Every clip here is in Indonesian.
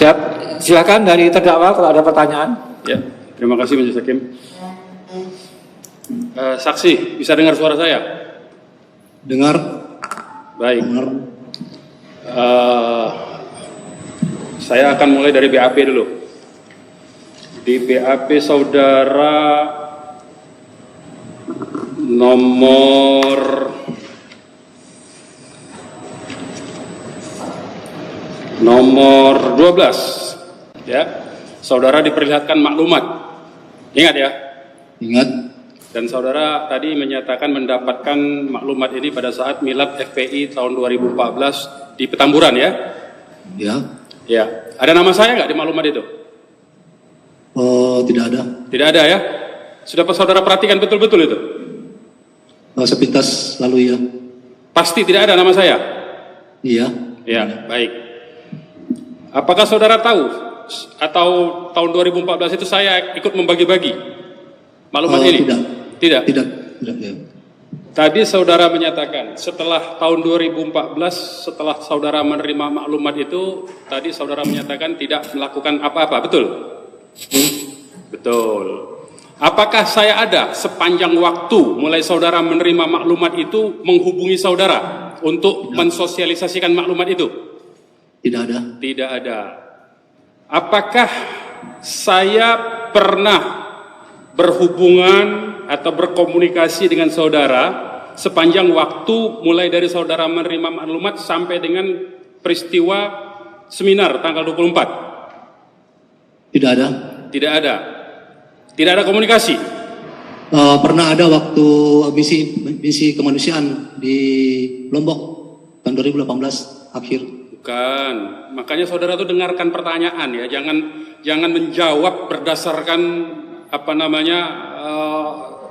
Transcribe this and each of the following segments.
Siap. Silakan dari terdakwa kalau ada pertanyaan. Ya, terima kasih Majelis Hakim. Saksi, bisa dengar suara saya? Dengar. Baik. Dengar. Saya akan mulai dari BAP dulu. Di BAP saudara nomor nomor 12, ya, saudara diperlihatkan maklumat. Ingat ya? Ingat. Dan saudara tadi menyatakan mendapatkan maklumat ini pada saat milad FPI tahun 2014 di Petamburan ya? Ya. Ya. Ada nama saya nggak di maklumat itu? Tidak ada. Tidak ada ya? Sudah saudara perhatikan betul-betul itu? Sepintas lalu ya. Pasti tidak ada nama saya? Iya. Ya, baik. Apakah saudara tahu atau tahun 2014 itu saya ikut membagi-bagi maklumat ini? Tidak. Tidak? Tidak. Tidak, ya. Tadi saudara menyatakan setelah tahun 2014, setelah saudara menerima maklumat itu, tadi saudara menyatakan tidak melakukan apa-apa, betul? Betul. Apakah saya ada sepanjang waktu mulai saudara menerima maklumat itu menghubungi saudara untuk mensosialisasikan maklumat itu? Tidak ada. Tidak ada. Apakah saya pernah berhubungan atau berkomunikasi dengan saudara sepanjang waktu mulai dari saudara menerima maklumat sampai dengan peristiwa seminar tanggal 24? Tidak ada. Tidak ada. Tidak ada komunikasi? Pernah ada waktu misi kemanusiaan di Lombok tahun 2018 akhir. Bukan. Makanya saudara tuh dengarkan pertanyaan ya, jangan menjawab berdasarkan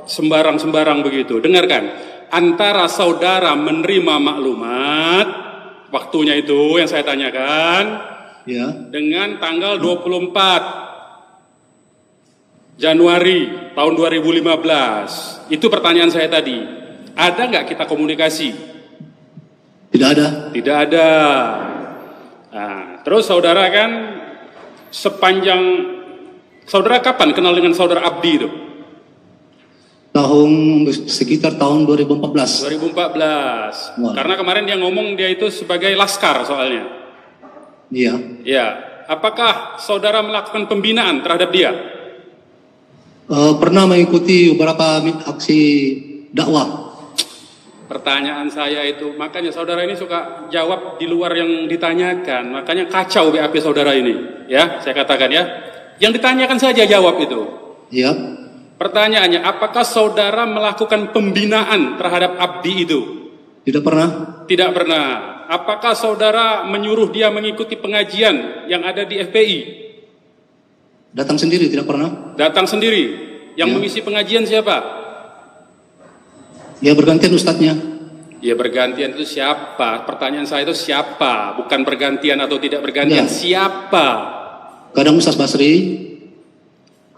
sembarang-sembarang begitu. Dengarkan, antara saudara menerima maklumat waktunya itu yang saya tanyakan Ya. dengan tanggal 24 Januari tahun 2015. Itu pertanyaan saya tadi. Ada nggak kita komunikasi? Tidak ada. Tidak ada. Nah, terus saudara kan saudara kapan kenal dengan saudara Abdi itu? Sekitar tahun 2014. 2014. Wah. Karena kemarin dia ngomong dia itu sebagai laskar soalnya. Iya. Ya. Apakah saudara melakukan pembinaan terhadap dia? Pernah mengikuti beberapa aksi dakwah. Pertanyaan saya itu, makanya saudara ini suka jawab di luar yang ditanyakan. Makanya kacau BAP saudara ini. Ya, saya katakan ya. Yang ditanyakan saja jawab itu. Iya. Pertanyaannya, apakah saudara melakukan pembinaan terhadap Abdi itu? Tidak pernah. Tidak pernah. Apakah saudara menyuruh dia mengikuti pengajian yang ada di FPI? Datang sendiri, tidak pernah. Datang sendiri. Yang Ya. mengisi pengajian siapa? Ya, bergantian ustadznya. Ya, bergantian itu siapa? Pertanyaan saya itu siapa? Bukan bergantian atau tidak bergantian. Ya. Siapa? Kadang Ustaz Basri,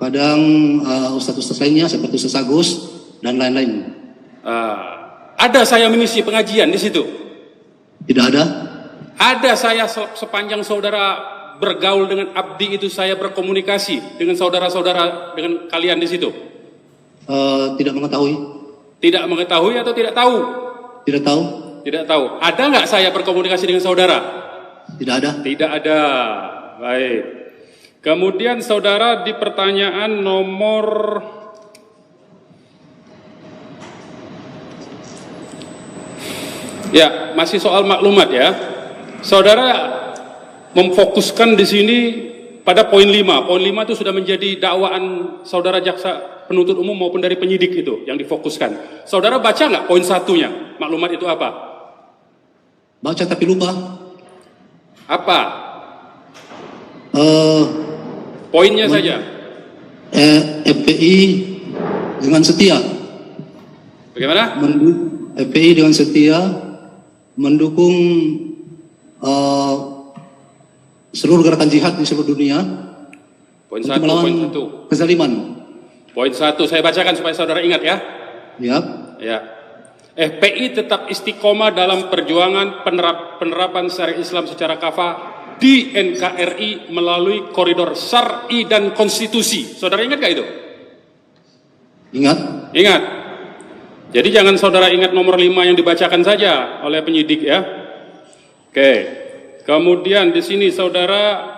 kadang ustadz-ustadz lainnya seperti Ustaz Agus dan lain-lain. Ada saya mengisi pengajian di situ? Tidak ada. Ada saya sepanjang saudara bergaul dengan Abdi itu, saya berkomunikasi dengan saudara-saudara, dengan kalian di situ? Tidak mengetahui. Tidak mengetahui atau tidak tahu? Tidak tahu. Tidak tahu. Ada nggak saya berkomunikasi dengan saudara? Tidak ada. Tidak ada. Baik. Kemudian saudara di pertanyaan nomor ya, masih soal maklumat ya. Saudara memfokuskan di sini pada poin 5. Poin 5 itu sudah menjadi dakwaan saudara jaksa penuntut umum maupun dari penyidik itu yang difokuskan. Saudara baca nggak poin 1-nya? Maklumat itu apa? Baca tapi lupa. Apa? Poinnya saja. FPI dengan setia. Bagaimana? FPI dengan setia mendukung seluruh gerakan jihad di seluruh dunia. Poin untuk 1, melawan poin 1. kezaliman. Poin 1 saya bacakan supaya saudara ingat ya. Ya. Ya. FPI tetap istiqomah dalam perjuangan penerapan syariat Islam secara kafah di NKRI melalui koridor syar'i dan konstitusi. Saudara ingat gak itu? Ingat? Ingat. Jadi jangan saudara ingat nomor 5 yang dibacakan saja oleh penyidik ya. Oke. Kemudian di sini saudara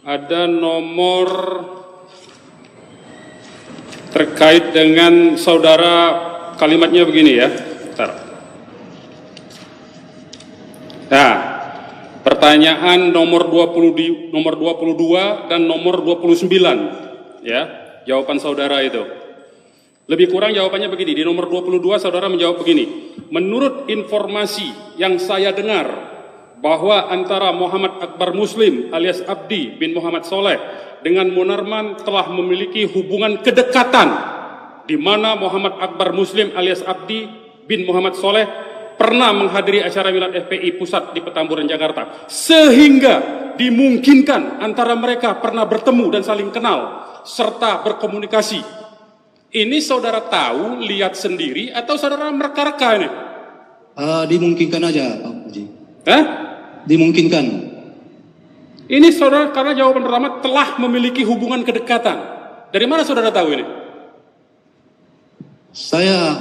ada nomor terkait dengan saudara, kalimatnya begini ya. Bentar. Nah, pertanyaan nomor 22 dan nomor 29 ya, jawaban saudara itu. Lebih kurang jawabannya begini, di nomor 22 saudara menjawab begini. Menurut informasi yang saya dengar bahwa antara Muhammad Akbar Muslim alias Abdi bin Muhammad Soleh dengan Munarman telah memiliki hubungan kedekatan, di mana Muhammad Akbar Muslim alias Abdi bin Muhammad Soleh pernah menghadiri acara milad FPI pusat di Petamburan, Jakarta, sehingga dimungkinkan antara mereka pernah bertemu dan saling kenal serta berkomunikasi. Ini saudara tahu, lihat sendiri, atau saudara mereka-reka ini? Dimungkinkan aja, Pak Haji. Hah? Dimungkinkan. Ini saudara, karena jawaban pertama telah memiliki hubungan kedekatan. Dari mana saudara tahu ini? Saya,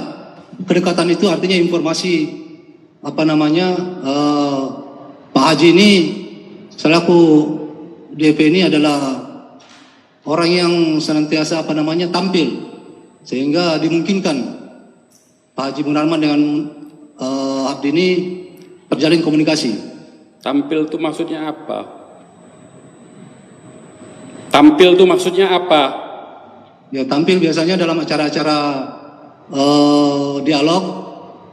kedekatan itu artinya informasi Pak Haji ini selaku DP ini adalah orang yang senantiasa tampil, sehingga dimungkinkan Pak Haji Munarman dengan Abdi ini terjalin komunikasi. Tampil itu maksudnya apa? Tampil itu maksudnya apa? Ya, tampil biasanya dalam acara-acara dialog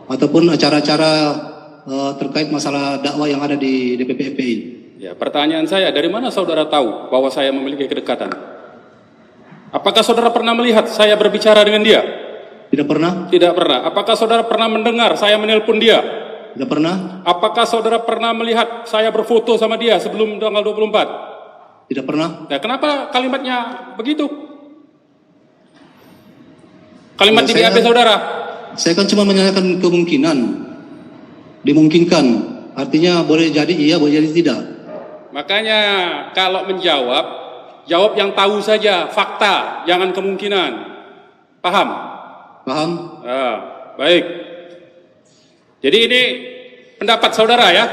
ataupun acara-acara terkait masalah dakwah yang ada di DPP FPI. Ya, pertanyaan saya, dari mana saudara tahu bahwa saya memiliki kedekatan? Apakah saudara pernah melihat saya berbicara dengan dia? Tidak pernah. Tidak pernah. Apakah saudara pernah mendengar saya menelpon dia? Tidak pernah. Apakah saudara pernah melihat saya berfoto sama dia sebelum tanggal 24? Tidak pernah. Nah, kenapa kalimatnya begitu? Kalimat di BAP saudara. Saya kan cuma menanyakan kemungkinan. Dimungkinkan. Artinya boleh jadi iya, boleh jadi tidak. Makanya kalau menjawab, jawab yang tahu saja, fakta, jangan kemungkinan. Paham? Paham? Ah, baik. Jadi ini pendapat saudara ya?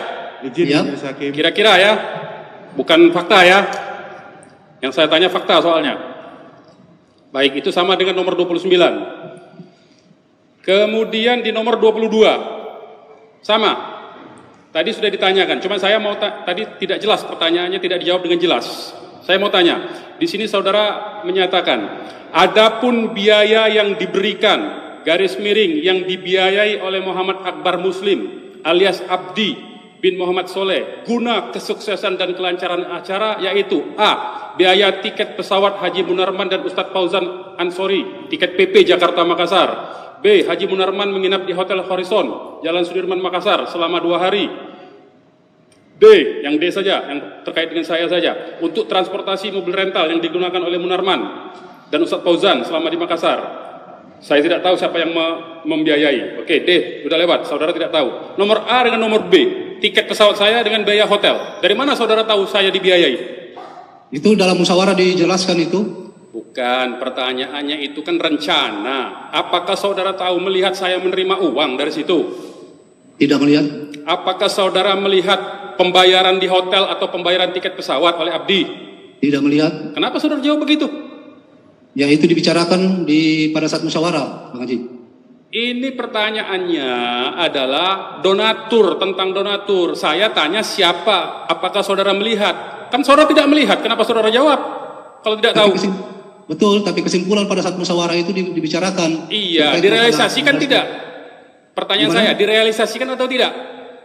Ya. Kira-kira ya? Bukan fakta ya? Yang saya tanya fakta soalnya. Baik, itu sama dengan nomor 29. Kemudian di nomor 22. Sama. Tadi sudah ditanyakan, cuma saya mau tadi tidak jelas pertanyaannya, tidak dijawab dengan jelas. Saya mau tanya, di sini saudara menyatakan, adapun biaya yang diberikan garis miring yang dibiayai oleh Muhammad Akbar Muslim alias Abdi bin Muhammad Soleh guna kesuksesan dan kelancaran acara, yaitu A. Biaya tiket pesawat Haji Munarman dan Ustadz Fauzan Ansori, tiket PP Jakarta Makassar. B. Haji Munarman menginap di Hotel Horizon, Jalan Sudirman Makassar selama 2 hari. D. Yang D saja, yang terkait dengan saya saja, untuk transportasi mobil rental yang digunakan oleh Munarman dan Ustadz Fauzan selama di Makassar. Saya tidak tahu siapa yang membiayai. Oke, D, sudah lewat, saudara tidak tahu. Nomor A dengan nomor B, tiket pesawat saya dengan biaya hotel. Dari mana saudara tahu saya dibiayai? Itu dalam musyawarah dijelaskan itu. Bukan, pertanyaannya itu kan rencana. Apakah saudara tahu melihat saya menerima uang dari situ? Tidak melihat. Apakah saudara melihat pembayaran di hotel atau pembayaran tiket pesawat oleh Abdi? Tidak melihat. Kenapa saudara jawab begitu? Ya, itu dibicarakan pada saat musyawarah, Bang Haji. Ini pertanyaannya adalah donatur, tentang donatur. Saya tanya siapa? Apakah saudara melihat? Kan saudara tidak melihat, kenapa saudara jawab? Kalau tidak tahu. Betul, tapi kesimpulan pada saat musyawarah itu dibicarakan. Iya, direalisasikan tidak? Pertanyaan saya, direalisasikan atau tidak?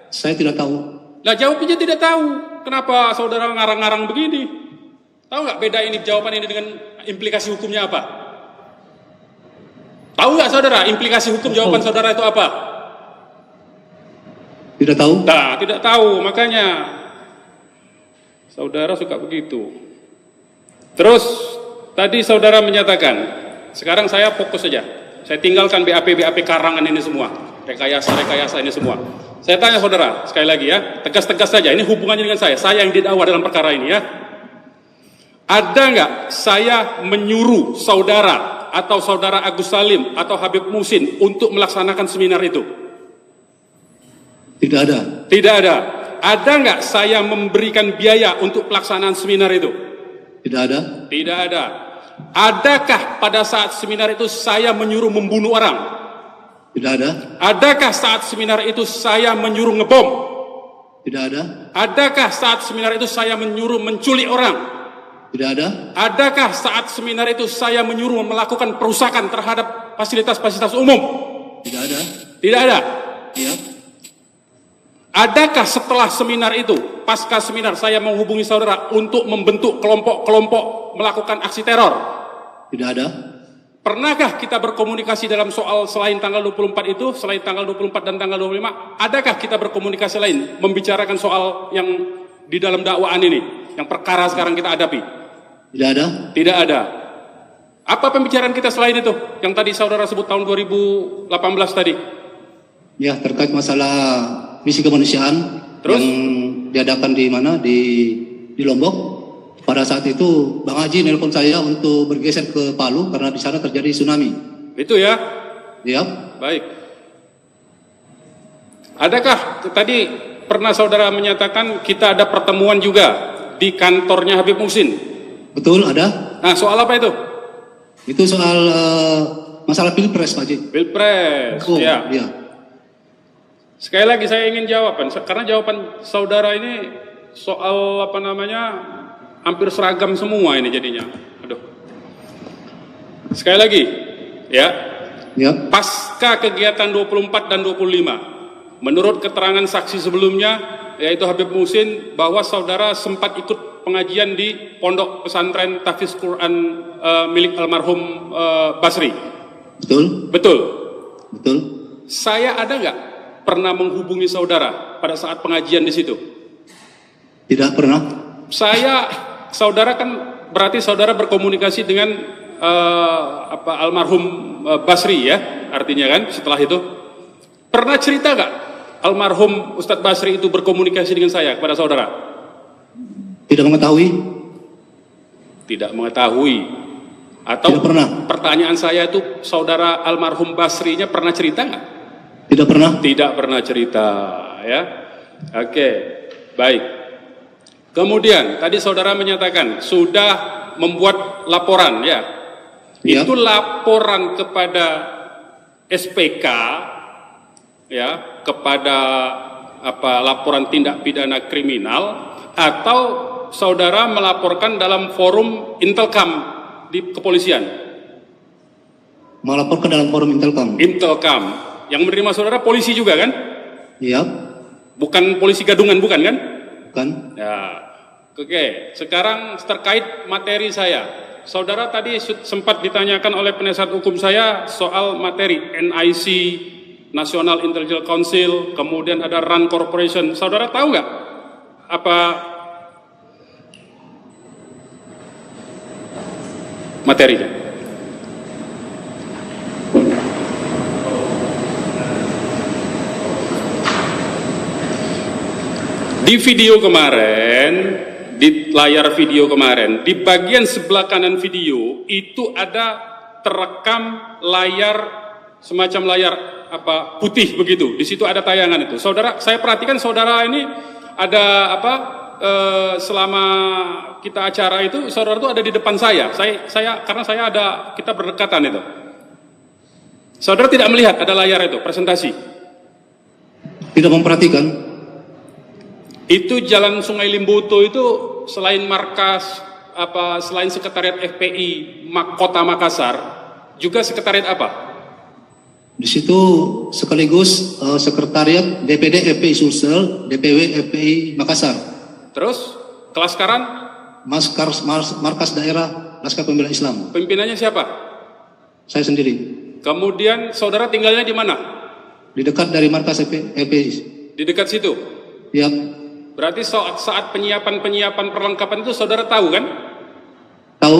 Saya tidak tahu. Lah jawabnya tidak tahu. Kenapa saudara ngarang-ngarang begini? Tahu nggak beda ini jawaban ini dengan implikasi hukumnya apa? Tahu nggak saudara implikasi hukum jawaban saudara itu apa? Tidak tahu. Nah, tidak tahu, makanya saudara suka begitu. Terus tadi saudara menyatakan, sekarang saya fokus saja. Saya tinggalkan BAP karangan ini semua. rekayasa ini semua. Saya tanya saudara, sekali lagi ya, tegas-tegas saja, ini hubungannya dengan saya yang didakwa dalam perkara ini ya. Ada nggak saya menyuruh saudara atau saudara Agus Salim atau Habib Muhsin untuk melaksanakan seminar itu? Tidak ada. Tidak ada. Ada nggak saya memberikan biaya untuk pelaksanaan seminar itu? Tidak ada. Tidak ada. Adakah pada saat seminar itu saya menyuruh membunuh orang? Tidak ada. Adakah saat seminar itu saya menyuruh ngebom? Tidak ada. Adakah saat seminar itu saya menyuruh menculik orang? Tidak ada. Adakah saat seminar itu saya menyuruh melakukan perusakan terhadap fasilitas-fasilitas umum? Tidak ada. Tidak ada. Ya. Adakah setelah seminar itu, pasca seminar saya menghubungi saudara untuk membentuk kelompok-kelompok melakukan aksi teror? Tidak ada. Pernahkah kita berkomunikasi dalam soal selain tanggal 24 itu, selain tanggal 24 dan tanggal 25, adakah kita berkomunikasi lain membicarakan soal yang di dalam dakwaan ini, yang perkara sekarang kita hadapi? Tidak ada. Tidak ada. Apa pembicaraan kita selain itu, yang tadi saudara sebut tahun 2018 tadi? Ya, terkait masalah misi kemanusiaan. Terus? Yang diadakan di mana? Di Lombok. Pada saat itu Bang Haji nelpon saya untuk bergeser ke Palu karena di sana terjadi tsunami. Itu ya? Ya. Baik. Adakah tadi pernah saudara menyatakan kita ada pertemuan juga di kantornya Habib Muhsin? Betul, ada. Nah, soal apa itu? Itu soal masalah Pilpres, Pak Haji. Pilpres. Oh, Ya. ya. Sekali lagi saya ingin jawaban, karena jawaban saudara ini soal apa namanya hampir seragam semua ini jadinya. Aduh. Sekali lagi, ya. Ya. Pasca kegiatan 24 dan 25, menurut keterangan saksi sebelumnya, yaitu Habib Muhsin, bahwa saudara sempat ikut pengajian di pondok pesantren Tahfiz Quran milik almarhum Basri. Betul. Betul. Betul. Saya ada nggak pernah menghubungi saudara pada saat pengajian di situ? Tidak pernah. Saudara kan berarti saudara berkomunikasi dengan almarhum Basri ya, artinya kan setelah itu pernah cerita nggak almarhum Ustadz Basri itu berkomunikasi dengan saya kepada saudara? Tidak mengetahui. Tidak mengetahui. Atau Tidak pernah. pertanyaan saya itu saudara almarhum Basrinya pernah cerita nggak? Tidak pernah. Tidak pernah cerita, ya. Oke, baik. Kemudian tadi saudara menyatakan sudah membuat laporan, ya. Ya. Itu laporan kepada SPK, ya, kepada laporan tindak pidana kriminal, atau saudara melaporkan dalam forum Intelkam di kepolisian? Melaporkan dalam forum Intelkam. Intelkam. Yang menerima saudara polisi juga kan? Iya. Bukan polisi gadungan, bukan kan? Kan? Ya. Oke, sekarang terkait materi saya. Saudara tadi sempat ditanyakan oleh penasihat hukum saya soal materi NIC, National Intelligence Council, kemudian ada RAND Corporation. Saudara tahu nggak apa materinya? Di video kemarin, di layar video kemarin, di bagian sebelah kanan video itu ada terekam layar, semacam layar putih begitu. Di situ ada tayangan itu. Saudara, saya perhatikan saudara ini ada selama kita acara itu saudara itu ada di depan saya. Karena saya ada, kita berdekatan itu. Saudara tidak melihat ada layar itu presentasi. Tidak memperhatikan. Itu Jalan Sungai Limboto itu selain markas selain sekretariat FPI Kota Makassar, juga sekretariat apa? Di situ sekaligus sekretariat DPD FPI Sulsel, DPW FPI Makassar. Terus kelaskaran? Markas daerah Laskar Pembela Islam. Pimpinannya siapa? Saya sendiri. Kemudian saudara tinggalnya di mana? Di dekat dari markas FPI. Di dekat situ. Ya. Berarti saat penyiapan perlengkapan itu saudara tahu kan? Tahu?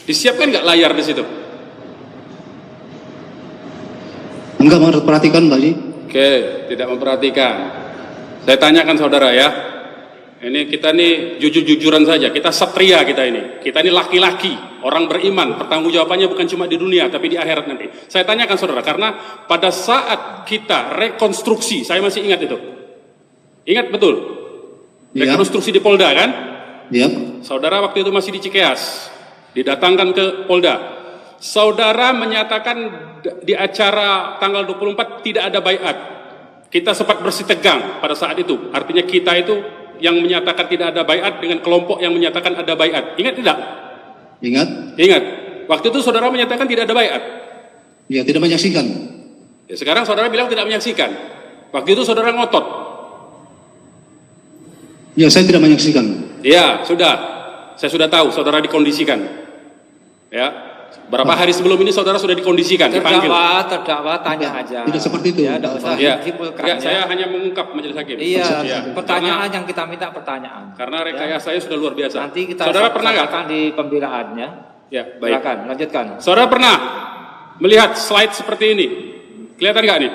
Disiapkan nggak layar di situ? Enggak memperhatikan Pak Haji. Oke, tidak memperhatikan. Saya tanyakan saudara ya. Ini kita nih jujur-jujuran saja. Kita satria kita ini. Kita ini laki-laki, orang beriman. Pertanggungjawabannya bukan cuma di dunia, tapi di akhirat nanti. Saya tanyakan saudara, karena pada saat kita rekonstruksi, saya masih ingat itu. Ingat betul? Iya. Rekonstruksi di Polda kan? Iya. Saudara waktu itu masih di Cikeas, didatangkan ke Polda. Saudara menyatakan di acara tanggal 24 tidak ada baiat. Kita sempat bersih tegang pada saat itu. Artinya kita itu yang menyatakan tidak ada baiat dengan kelompok yang menyatakan ada baiat. Ingat tidak? Ingat? Ingat. Waktu itu saudara menyatakan tidak ada baiat. Ya, tidak menyaksikan. Ya, sekarang saudara bilang tidak menyaksikan. Waktu itu saudara ngotot. Ya, saya tidak menyaksikan. Ya, sudah. Saya sudah tahu saudara dikondisikan. Ya. Berapa hari sebelum ini saudara sudah dikondisikan, dipanggil. Terdakwa tanya aja. Tidak seperti itu. Ya, tidak usah Ya, disimpulkan. ya, saya hanya mengungkap majelis hakim. Iya, Ya. pertanyaan yang kita minta pertanyaan. Karena rekayasa saya sudah luar biasa. Nanti kita saudara pernah nggak? sampaikan di pembelaannya. Ya, baik. Silakan, lanjutkan. Saudara pernah melihat slide seperti ini? Kelihatan nggak nih?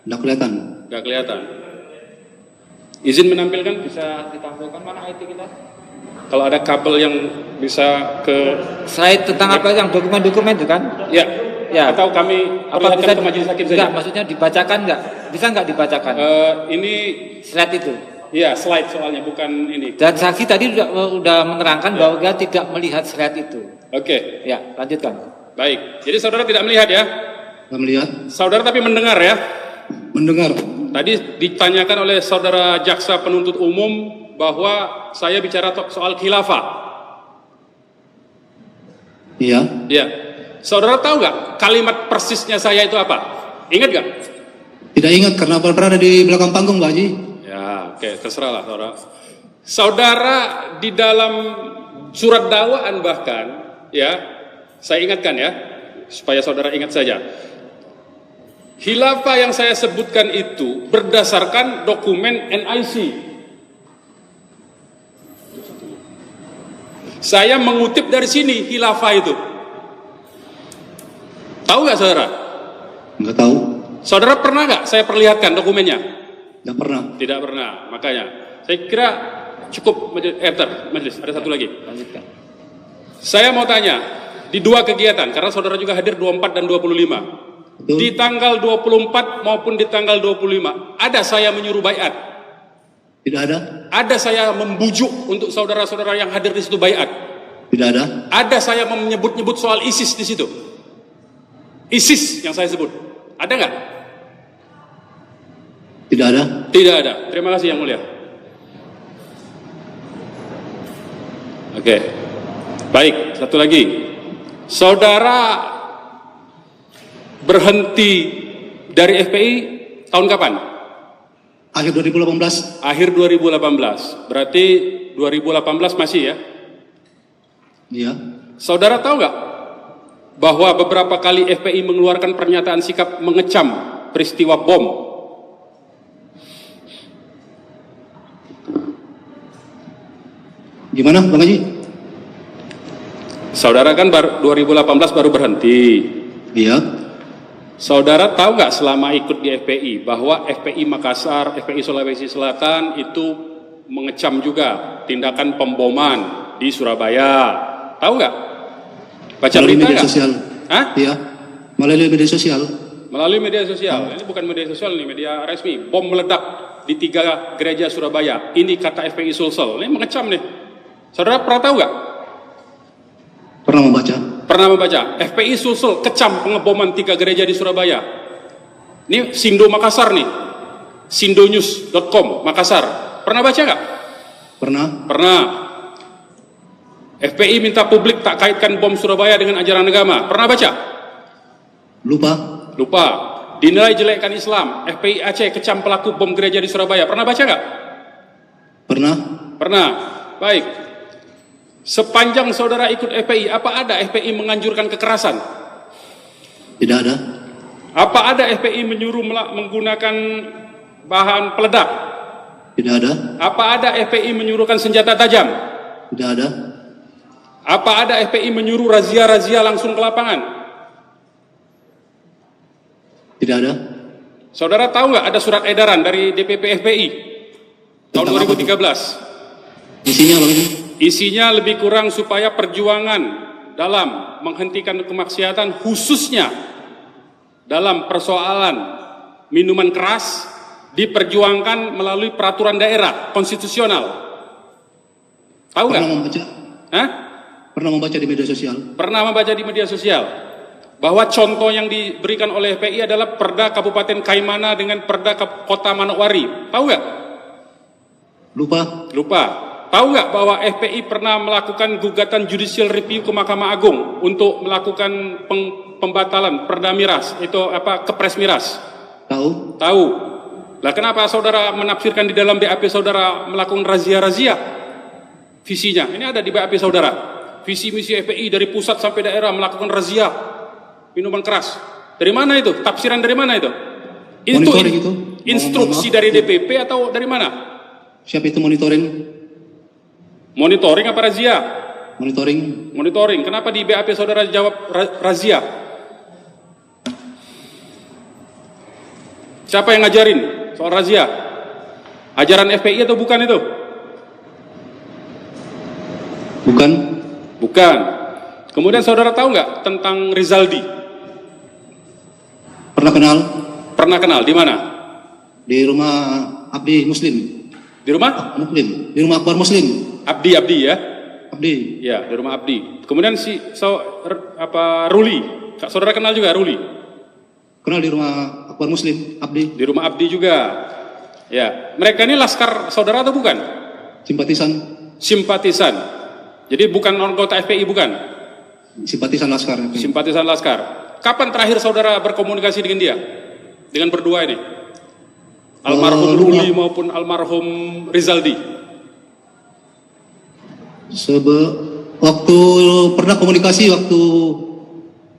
Tidak kelihatan. Nggak kelihatan. Izin menampilkan? Bisa ditampilkan mana IT kita? Kalau ada kabel yang bisa ke Slide tentang apa yang dokumen-dokumen itu kan? ya, Ya. atau kami Apa perlihatkan ke majelis hakim saja. Enggak, maksudnya dibacakan enggak? Bisa enggak dibacakan? Ini Slide itu. ya slide soalnya bukan ini. Dan saksi tadi udah menerangkan bahwa dia tidak melihat slide itu. Oke, Ya, lanjutkan. baik. Jadi saudara tidak melihat ya? Tidak melihat. Saudara tapi mendengar ya? Mendengar. Tadi ditanyakan oleh saudara jaksa penuntut umum bahwa saya bicara soal khilafah. Iya. Ya, saudara tahu nggak kalimat persisnya saya itu apa? Ingat nggak? Tidak ingat karena pernah ada di belakang panggung Pak Haji. Ya, oke, terserahlah saudara. Saudara di dalam surat dakwaan bahkan, ya, saya ingatkan ya, supaya saudara ingat saja. Khilafah yang saya sebutkan itu berdasarkan dokumen NIC. Saya mengutip dari sini khilafah itu. Tahu nggak saudara? Enggak tahu. Saudara pernah nggak saya perlihatkan dokumennya? Tidak pernah. Tidak pernah. Makanya saya kira cukup majelis. Ada satu lagi. Lanjutkan. Saya mau tanya di dua kegiatan karena saudara juga hadir 24 dan 25. Betul. Di tanggal 24 maupun di tanggal 25 ada saya menyuruh baiat. Tidak ada. Ada saya membujuk untuk saudara-saudara yang hadir di situ baiat. Tidak ada. Ada saya menyebut-nyebut soal ISIS di situ. ISIS yang saya sebut. Ada nggak? Tidak ada. Tidak ada. Terima kasih yang mulia. Oke. Baik, satu lagi. Saudara berhenti dari FPI tahun kapan? Akhir 2018. Akhir 2018. Berarti 2018 masih ya? Iya. Saudara tahu nggak bahwa beberapa kali FPI mengeluarkan pernyataan sikap mengecam peristiwa bom? Gimana Bang Haji? Saudara kan 2018 baru berhenti. Iya. Saudara tahu nggak selama ikut di FPI bahwa FPI Makassar, FPI Sulawesi Selatan itu mengecam juga tindakan pemboman di Surabaya. Tahu nggak? Baca Melalui berita media nggak? sosial. Hah? Iya. Melalui media sosial. Melalui media sosial. Ini bukan media sosial nih, media resmi. Bom meledak di 3 gereja Surabaya. Ini kata FPI Sulsel. Ini mengecam nih. Saudara pernah tahu nggak? Pernah membaca. Pernah membaca? FPI Sulsel kecam pengeboman 3 gereja di Surabaya. Ini Sindo Makassar nih. Sindonews.com Makassar. Pernah baca nggak? Pernah. Pernah. FPI minta publik tak kaitkan bom Surabaya dengan ajaran agama. Pernah baca? Lupa. Lupa. Dinilai jelekkan Islam. FPI Aceh kecam pelaku bom gereja di Surabaya. Pernah baca nggak? Pernah. Pernah. Baik. Sepanjang saudara ikut FPI, apa ada FPI menganjurkan kekerasan? Tidak ada. Apa ada FPI menyuruh menggunakan bahan peledak? Tidak ada. Apa ada FPI menyuruhkan senjata tajam? Tidak ada. Apa ada FPI menyuruh razia-razia langsung ke lapangan? Tidak ada. Saudara tahu nggak ada surat edaran dari DPP FPI tahun Tentang apa 2013? Isinya apa ini? Isinya lebih kurang supaya perjuangan dalam menghentikan kemaksiatan khususnya dalam persoalan minuman keras diperjuangkan melalui peraturan daerah konstitusional. Tahu nggak? Pernah membaca? Hah? Pernah membaca di media sosial? Pernah membaca di media sosial bahwa contoh yang diberikan oleh FPI adalah Perda Kabupaten Kaimana dengan Perda Kota Manokwari. Tahu nggak? Lupa. Tahu nggak bahwa FPI pernah melakukan gugatan judicial review ke Mahkamah Agung untuk melakukan pembatalan Perda Miras, itu Kepres Miras? Tahu. Lah kenapa saudara menafsirkan di dalam BAP saudara melakukan razia-razia? Visinya, ini ada di BAP saudara. Visi misi FPI dari pusat sampai daerah melakukan razia minuman keras. Dari mana itu? Tafsiran dari mana itu? Monitoring itu? Instruksi dari DPP atau dari mana? Siapa itu monitoring? Monitoring apa razia? Monitoring. Kenapa di BAP saudara jawab razia? Siapa yang ngajarin soal razia? Ajaran FPI atau bukan itu? Bukan. Kemudian saudara tahu nggak tentang Rizaldi? Pernah kenal. Di mana? Di rumah Abdi Muslim. Di rumah? Muslim. Di rumah Akbar Muslim. Abdi ya? Abdi. Ya, di rumah Abdi. Kemudian Ruli. Saudara kenal juga Ruli? Kenal di rumah Akbar Muslim. Abdi. Di rumah Abdi juga. Ya, mereka ini laskar saudara atau bukan? Simpatisan. Jadi bukan anggota FPI, bukan? Simpatisan laskar. Simpatisan laskar. Kapan terakhir saudara berkomunikasi dengan dia? Dengan berdua ini? Almarhum Ruli maupun almarhum Rizaldi? Waktu pernah komunikasi waktu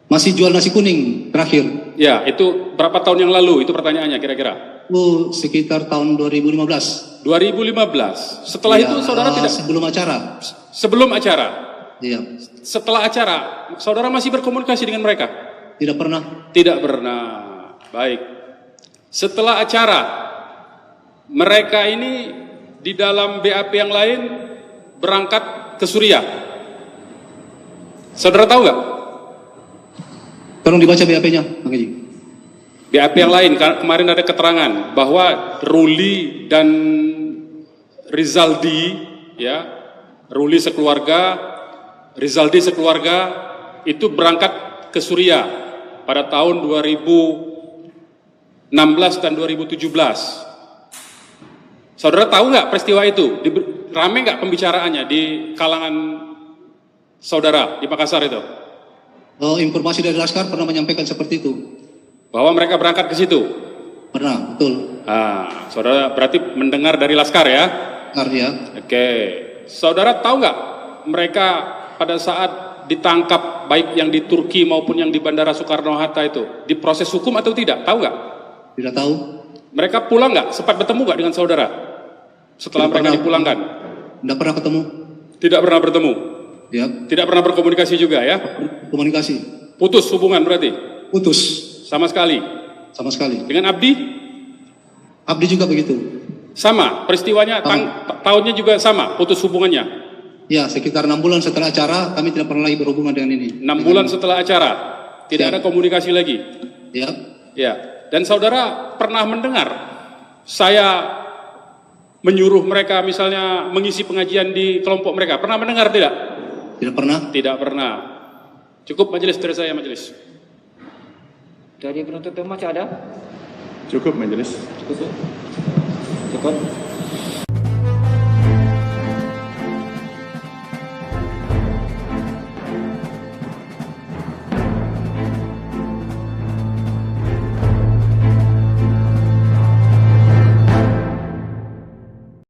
masih jual nasi kuning terakhir. Ya, itu berapa tahun yang lalu? Itu pertanyaannya kira-kira. Sekitar tahun 2015. 2015. Setelah itu saudara tidak? Sebelum acara. Iya. Setelah acara, saudara masih berkomunikasi dengan mereka? Tidak pernah. Baik. Setelah acara, mereka ini di dalam BAP yang lain berangkat ke Suriah. Saudara tahu nggak? Tolong dibaca BAP-nya, Bang Haji. BAP yang lain, kemarin ada keterangan bahwa Ruli dan Rizaldi, ya, Ruli sekeluarga, Rizaldi sekeluarga itu berangkat ke Suriah pada tahun 2016 dan 2017. Saudara tahu nggak peristiwa itu? Rame nggak pembicaraannya di kalangan saudara di Makassar itu? Informasi dari Laskar pernah menyampaikan seperti itu. Bahwa mereka berangkat ke situ? Pernah, betul. Saudara berarti mendengar dari Laskar ya? Laskar ya. Oke. Saudara tahu nggak mereka pada saat ditangkap baik yang di Turki maupun yang di Bandara Soekarno-Hatta itu diproses hukum atau tidak? Tahu nggak? Tidak tahu. Mereka pulang nggak? Sempat bertemu nggak dengan saudara setelah mereka dipulangkan? Tidak pernah ketemu. Tidak pernah bertemu. Ya. Tidak pernah berkomunikasi juga ya? Komunikasi. Putus hubungan berarti? Putus. Sama sekali. Dengan Abdi? Abdi juga begitu. Sama. Peristiwanya tahunnya juga sama. Putus hubungannya. Ya, sekitar 6 bulan setelah acara kami tidak pernah lagi berhubungan dengan ini. 6 bulan setelah acara tidak ada komunikasi lagi. Ya. Ya. Dan saudara pernah mendengar saya menyuruh mereka misalnya mengisi pengajian di kelompok mereka. Pernah mendengar tidak? Tidak pernah. Tidak pernah. Cukup majelis dari saya majelis. Dari penuntut umum masih ada? Cukup majelis. Cukup.